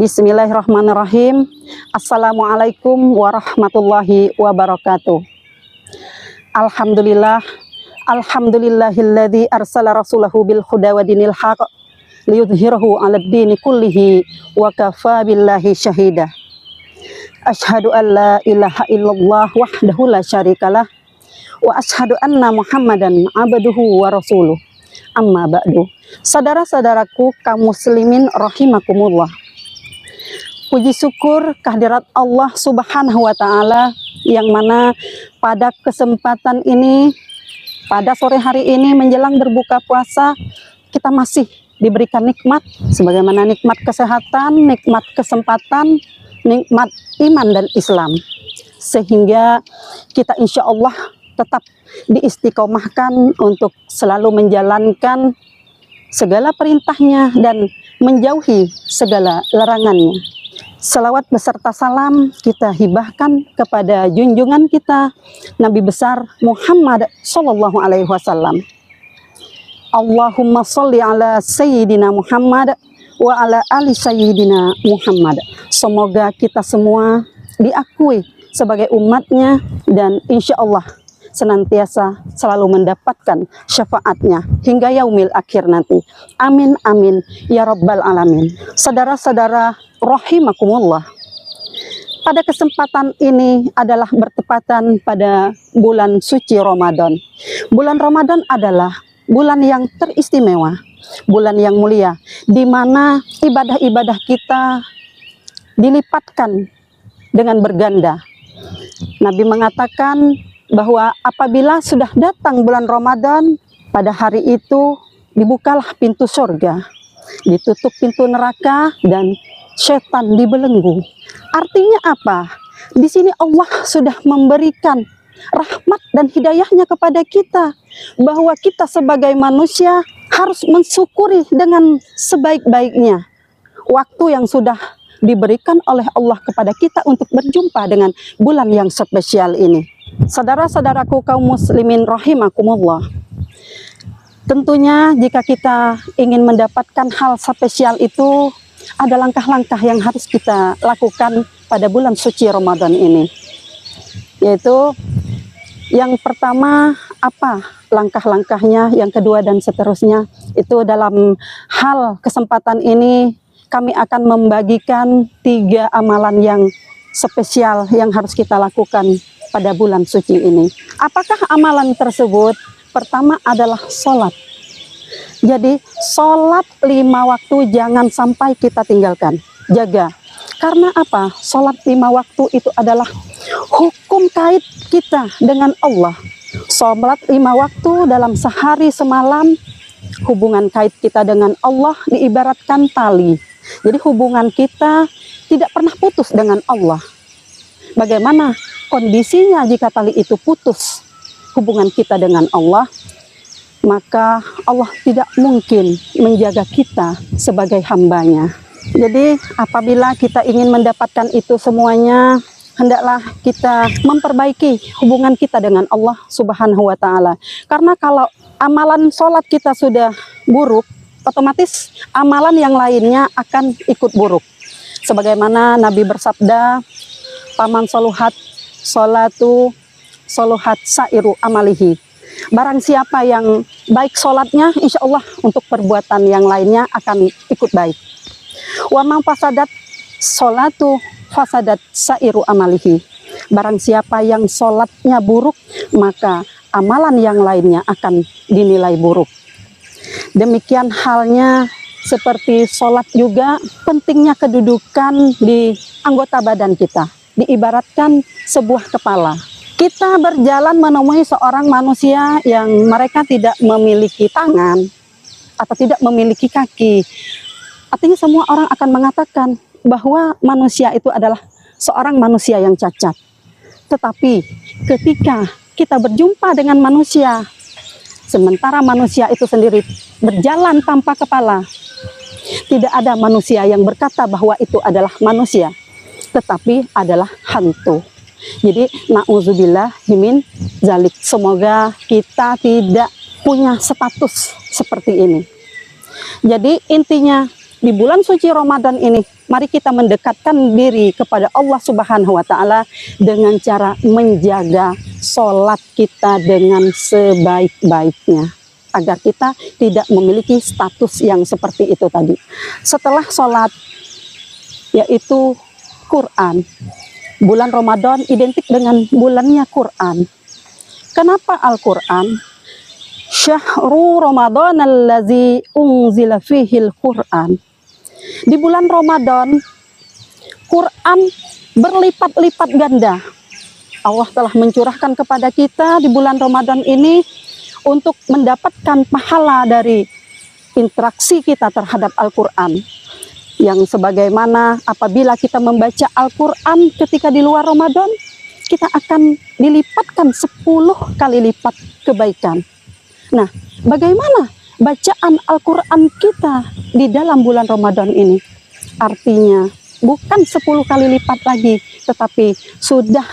Bismillahirrahmanirrahim. Assalamualaikum warahmatullahi wabarakatuh. Alhamdulillah. Alhamdulillahilladzi arsala rasulahu bil huda wa dinil haq liyudhhirahu 'alad dini kullihi wa kafa billahi syahida. Asyhadu an la ilaha illallah wahdahu la syarikalah wa asyhadu anna Muhammadan abduhu wa rasuluh. Amma ba'du. Saudara-saudaraku kaum muslimin rahimakumullah. Puji syukur kehadirat Allah Subhanahu wa taala yang mana pada kesempatan ini, pada sore hari ini menjelang berbuka puasa, kita masih diberikan nikmat sebagaimana nikmat kesehatan, nikmat kesempatan, nikmat iman dan Islam, sehingga kita insya Allah tetap diistiqomahkan untuk selalu menjalankan segala perintahnya dan menjauhi segala larangannya. Salawat beserta salam kita hibahkan kepada junjungan kita Nabi besar Muhammad sallallahu alaihi wasallam. Allahumma sholli ala sayyidina Muhammad wa ala ali sayyidina Muhammad. Semoga kita semua diakui sebagai umatnya dan insya Allah senantiasa selalu mendapatkan syafaatnya hingga yaumil akhir nanti. Amin amin ya rabbal alamin. Saudara-saudara rahimakumullah, pada kesempatan ini adalah bertepatan pada bulan suci Ramadan. Bulan Ramadan adalah bulan yang teristimewa, bulan yang mulia, di mana ibadah-ibadah kita dilipatkan dengan berganda. Nabi mengatakan bahwa apabila sudah datang bulan Ramadan, pada hari itu dibukalah pintu surga, ditutup pintu neraka, dan setan dibelenggu. Artinya apa? Di sini Allah sudah memberikan rahmat dan hidayahnya kepada kita, bahwa kita sebagai manusia harus mensyukuri dengan sebaik-baiknya waktu yang sudah diberikan oleh Allah kepada kita untuk berjumpa dengan bulan yang spesial ini. Saudara-saudaraku kaum muslimin rahimakumullah, tentunya jika kita ingin mendapatkan hal spesial itu, ada langkah-langkah yang harus kita lakukan pada bulan suci Ramadan ini. Yaitu yang pertama, apa langkah-langkahnya, yang kedua dan seterusnya. Itu dalam hal kesempatan ini kami akan membagikan 3 amalan yang spesial yang harus kita lakukan pada bulan suci ini. Apakah amalan tersebut? Pertama adalah sholat. Jadi sholat 5 waktu jangan sampai kita tinggalkan, jaga. Karena apa? Sholat 5 waktu itu adalah hukum kait kita dengan Allah. Sholat 5 waktu dalam sehari semalam, hubungan kait kita dengan Allah diibaratkan tali. Jadi hubungan kita tidak pernah putus dengan Allah. Bagaimana kondisinya jika tali itu putus hubungan kita dengan Allah? Maka Allah tidak mungkin menjaga kita sebagai hambanya. Jadi apabila kita ingin mendapatkan itu semuanya, hendaklah kita memperbaiki hubungan kita dengan Allah Subhanahu wa ta'ala. Karena kalau amalan sholat kita sudah buruk, otomatis amalan yang lainnya akan ikut buruk. Sebagaimana Nabi bersabda, paman soluhat sholatu soluhat sairu amalihi. Barang siapa yang baik sholatnya, insya Allah untuk perbuatan yang lainnya akan ikut baik. Wa man fasadat sholatu fasadat sairu amalihi. Barang siapa yang sholatnya buruk, maka amalan yang lainnya akan dinilai buruk. Demikian halnya seperti sholat juga, pentingnya kedudukan di anggota badan kita. Diibaratkan sebuah kepala. Kita berjalan menemui seorang manusia yang mereka tidak memiliki tangan atau tidak memiliki kaki. Artinya semua orang akan mengatakan bahwa manusia itu adalah seorang manusia yang cacat. Tetapi ketika kita berjumpa dengan manusia, sementara manusia itu sendiri berjalan tanpa kepala, tidak ada manusia yang berkata bahwa itu adalah manusia, tetapi adalah hantu. Jadi na'udzubillah min zalik. Semoga kita tidak punya status seperti ini. Jadi intinya di bulan suci Ramadan ini, mari kita mendekatkan diri kepada Allah Subhanahu wa Ta'ala dengan cara menjaga sholat kita dengan sebaik-baiknya, agar kita tidak memiliki status yang seperti itu tadi. Setelah sholat, yaitu Quran. Bulan Ramadan identik dengan bulannya Quran. Kenapa Al-Quran? Syahru Ramadan allazi unzila fihil Quran. Di bulan Ramadan, Quran berlipat-lipat ganda. Allah telah mencurahkan kepada kita di bulan Ramadan ini untuk mendapatkan pahala dari interaksi kita terhadap Al-Quran. Yang sebagaimana apabila kita membaca Al-Quran ketika di luar Ramadan, kita akan dilipatkan 10 kali lipat kebaikan. Nah, bagaimana bacaan Al-Quran kita di dalam bulan Ramadan ini? Artinya bukan 10 kali lipat lagi, tetapi sudah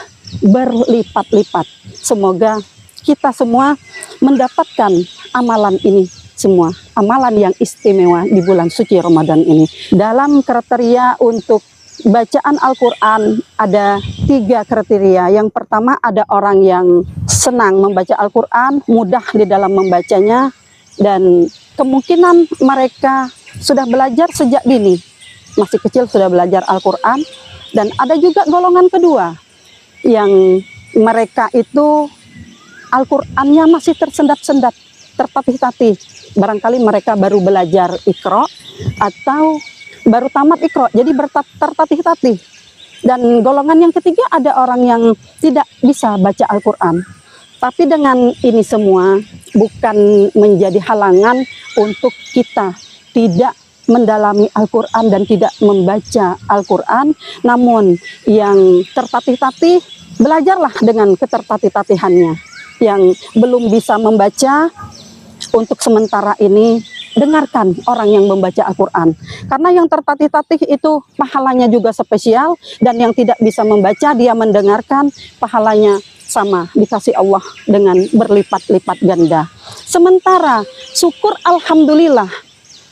berlipat-lipat. Semoga kita semua mendapatkan amalan ini semua, amalan yang istimewa di bulan suci Ramadan ini. Dalam kriteria untuk bacaan Al-Quran ada 3 kriteria. Yang pertama, ada orang yang senang membaca Al-Quran, mudah di dalam membacanya, dan kemungkinan mereka sudah belajar sejak dini, masih kecil sudah belajar Al-Quran. Dan ada juga golongan kedua, yang mereka itu Al-Qurannya masih tersendat-sendat, tertatih-tatih. Barangkali mereka baru belajar Iqra atau baru tamat Iqra, jadi tertatih-tatih. Dan golongan yang ketiga, ada orang yang tidak bisa baca Al-Quran. Tapi dengan ini semua bukan menjadi halangan untuk kita tidak mendalami Al-Quran dan tidak membaca Al-Quran. Namun yang tertatih-tatih, belajarlah dengan ketertatih-tatihannya. Yang belum bisa membaca, untuk sementara ini dengarkan orang yang membaca Al-Quran. Karena yang tertatih-tatih itu pahalanya juga spesial, dan yang tidak bisa membaca, dia mendengarkan, pahalanya sama, dikasih Allah dengan berlipat-lipat ganda. Sementara syukur alhamdulillah,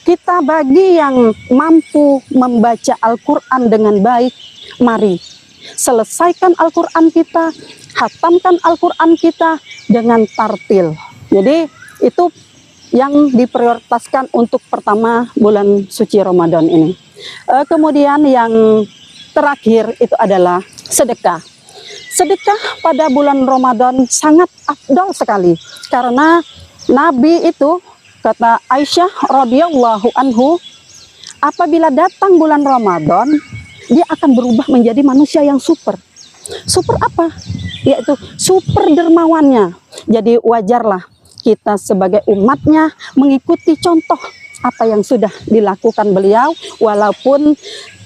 kita bagi yang mampu membaca Al-Quran dengan baik, mari selesaikan Al-Quran kita, hatamkan Al-Quran kita dengan tartil. Jadi itu yang diprioritaskan untuk pertama bulan suci Ramadan ini. Kemudian yang terakhir itu adalah sedekah. Sedekah pada bulan Ramadan sangat afdal sekali, karena Nabi itu, kata Aisyah radhiyallahu anhu, apabila datang bulan Ramadan, dia akan berubah menjadi manusia yang super. Super apa? Yaitu super dermawannya. Jadi wajarlah kita sebagai umatnya mengikuti contoh apa yang sudah dilakukan beliau, walaupun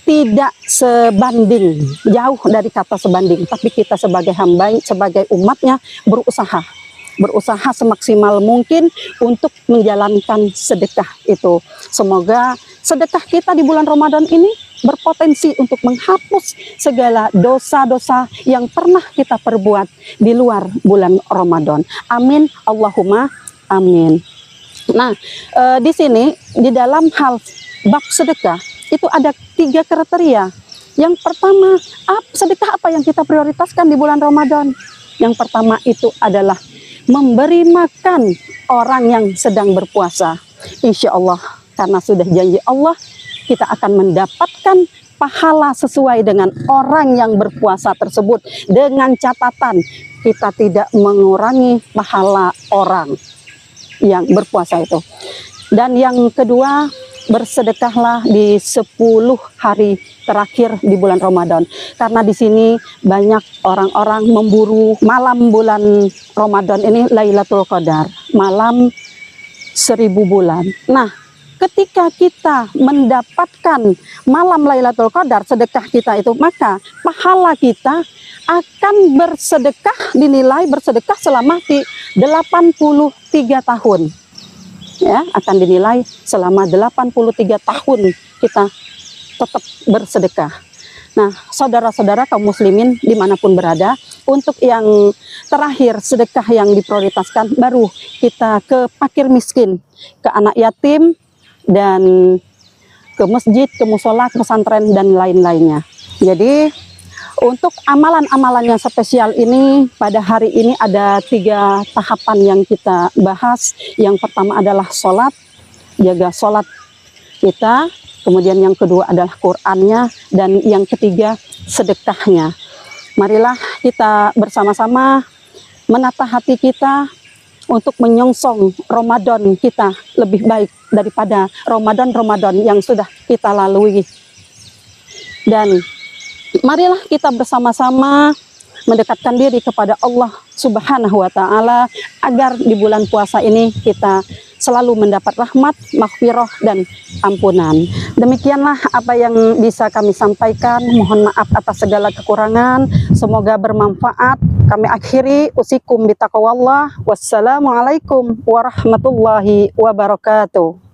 tidak sebanding, jauh dari kata sebanding, tapi kita sebagai hamba, sebagai umatnya berusaha semaksimal mungkin untuk menjalankan sedekah itu. Semoga sedekah kita di bulan Ramadan ini berpotensi untuk menghapus segala dosa-dosa yang pernah kita perbuat di luar bulan Ramadan. Amin, Allahumma amin. Nah, di sini di dalam hal bab sedekah itu ada 3 kriteria. Yang pertama, sedekah apa yang kita prioritaskan di bulan Ramadan? Yang pertama itu adalah memberi makan orang yang sedang berpuasa. Insya Allah, karena sudah janji Allah, kita akan mendapatkan pahala sesuai dengan orang yang berpuasa tersebut, dengan catatan kita tidak mengurangi pahala orang yang berpuasa itu. Dan yang kedua, bersedekahlah di 10 hari terakhir di bulan Ramadan, karena di sini banyak orang-orang memburu malam bulan Ramadan ini, Lailatul Qadar, malam 1000 bulan. Nah, ketika kita mendapatkan malam Lailatul Qadar, sedekah kita itu, maka pahala kita akan dinilai bersedekah selama 83 tahun. Ya, akan dinilai selama 83 tahun kita tetap bersedekah. Nah, saudara-saudara kaum muslimin dimanapun berada, untuk yang terakhir sedekah yang diprioritaskan, baru kita ke fakir miskin, ke anak yatim, dan ke masjid, ke musola, ke pesantren, dan lain-lainnya. Jadi untuk amalan-amalan yang spesial ini, pada hari ini ada 3 tahapan yang kita bahas. Yang pertama adalah sholat, jaga sholat kita. Kemudian yang kedua adalah Qur'annya, dan yang ketiga sedekahnya. Marilah kita bersama-sama menata hati kita untuk menyongsong Ramadan kita lebih baik daripada Ramadan-Ramadan yang sudah kita lalui. Dan marilah kita bersama-sama mendekatkan diri kepada Allah Subhanahu wa Ta'ala, agar di bulan puasa ini kita selalu mendapat rahmat, maghfirah, dan ampunan. Demikianlah apa yang bisa kami sampaikan. Mohon maaf atas segala kekurangan. Semoga bermanfaat. Kami akhiri, usikum bitaqwallah. Wassalamualaikum warahmatullahi wabarakatuh.